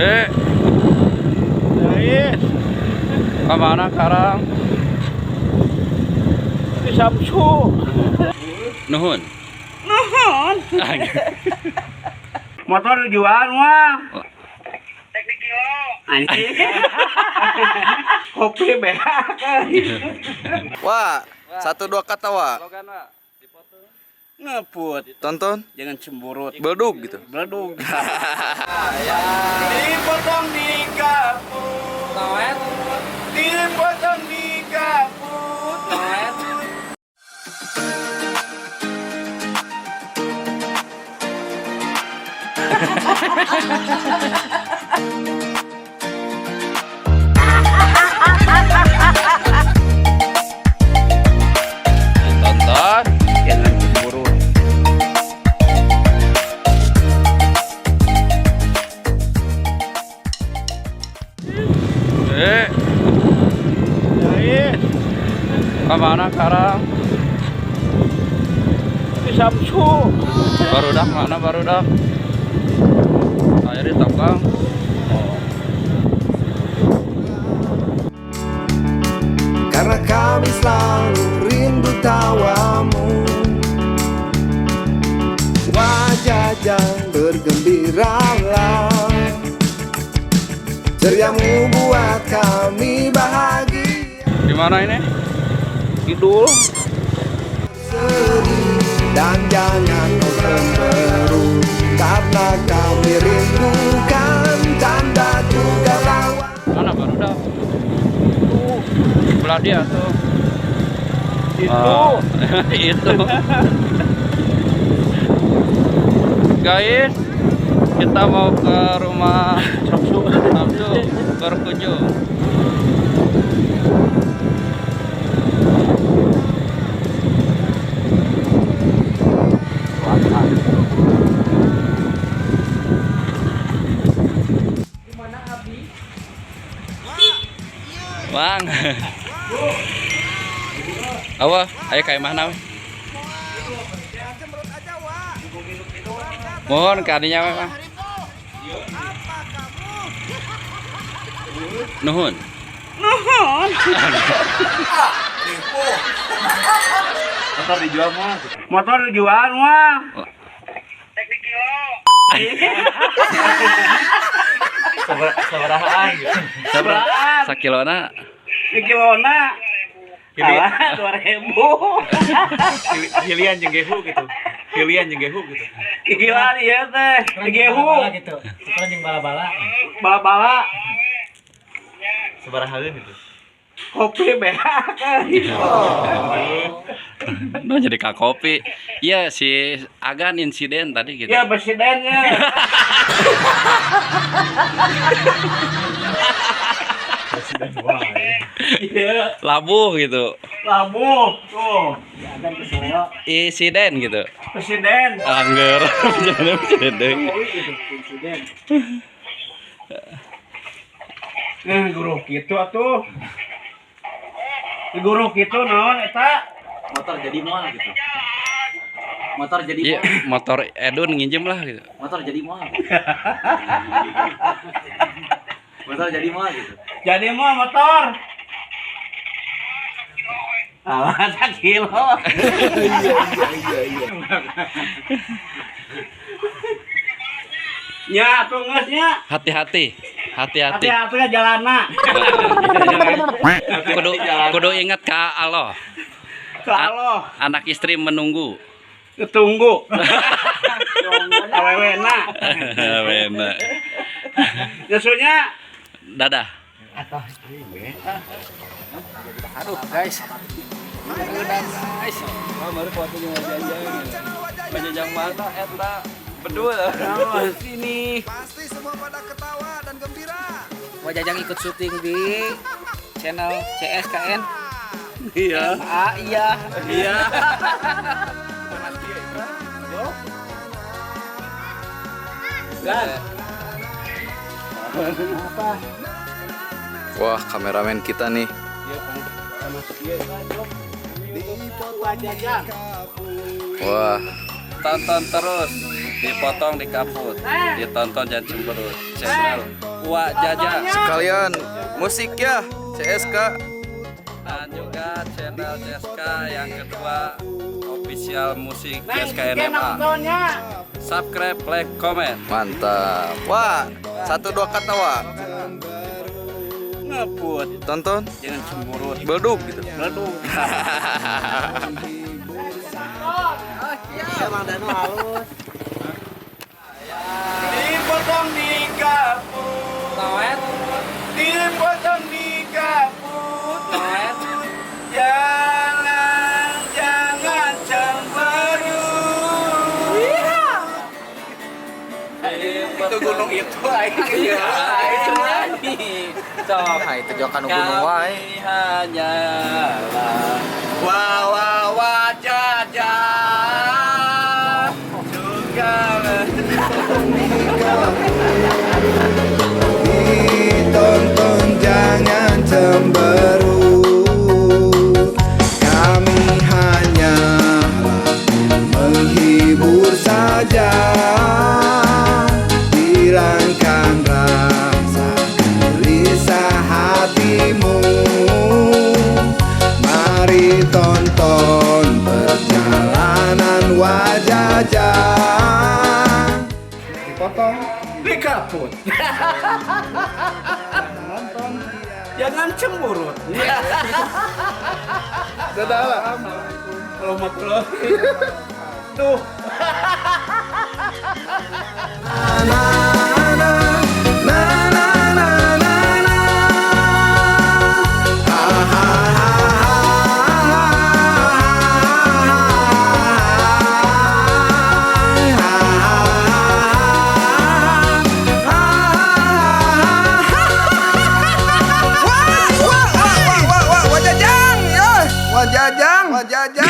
Dek, Guys, kemana sekarang? di Samsu. Nuhun. Nuhun. Motor jual mah. Teknik kilo. Anjing. Kopi beak. Wah, 1-2 kata wah. Ngeput. Tonton, Jangan cemburut. beldug gitu. Beledug. Dipotong di kaput. Tawet. Dipotong di kaput. Tawet. Tonton. Jangan cemburut. Dek, Guys, kemana sekarang? di Samsu. Barudak mana barudak? Saya di Tokang. Karena kami selalu rindu tawamu. Wajah yang bergembiralah, ceriamu buat kami bahagia. Di mana ini? Kidul. Sedih dan jangan kau cemberut, karena kami rindukan canda juga tawa. Mana barudak? Sebelah dia tuh. Itu. Oh, itu. Guys, kita mau ke rumah Samsu. Samsu berkunjung. Bang. Awa, ayo kayak mana? Mohon kadinya Bang. Nuhun. Nuhun. Motor dijual mah. Motor dijual mah. Teknik kilo. Sabarahaan gitu. Sabarahaan. Sakilona. Di kilona. Alah, 2.000. Hilian jeung gehu gitu. Hilian jeung gehu gitu. Gila ya teh. Gehu. gitu. Sekarang yang bala-bala. Bala-bala. Sabarahaan gitu. Kopi beak. No jadi kak kopi. Iya si Agan insiden tadi gitu. Ya presidennya. Iya. Labuh gitu. Labu tuh. Insiden gitu. Presiden. Angger. Jangan presiden. Presiden. Guru gitu atuh. Guru gitu naon eta? Motor jadi mual gitu. Motor jadi Iya, mual. motor Edun nginjem lah gitu. Motor jadi mual. Motor jadi mual gitu. Jadi mah motor. Alah, 1 kilo. Ya, tuh ngesnya. Hati-hati. Hati-hati. Hati-hati jalana. Kudu ingat ka Allah. Kalau Anak istri menunggu. ketunggu. Awewena. Bener. Biasanya Dadah. Aduh, guys. Guys. Baru fotonya Penjajang mata eta bedul. sini. Pasti semua pada ketawa dan gembira. Wajajang ikut syuting di channel CSKN. Iya. Iya. Iya. Gan. Apa? Wah, kameramen kita nih. Wajajang. Wah, Tonton terus dipotong, dikaput, ditonton dan cemberut. Channel Wak Jaja Sekalian musik ya, CSK. dan juga channel CSK yang kedua official musik CSK NMA. Subscribe, like, comment. Mantap. Wah, 1-2 kata Wak. Ngeput. Tonton, Jangan cemburut. belduk gitu. Leduk. Dipotong dikaput. Toet, Dipotong dikaput. toet. Jangan cemberut. Itu gunung itu Iya, itu nyanyi. Cok. Nah, itu jokan gunung wae. Kami hanyalah Wah wah wah jajah juga Ditonton jangan cemberut. Kami hanya menghibur saja. Hilangkan rasa gelisah hatimu. Mari tonton perjalanan wajah. Dipotong. dikaput. Nonton. Jangan cemburut. Dadah. Warahmatullahi. Tuh. Wajajang.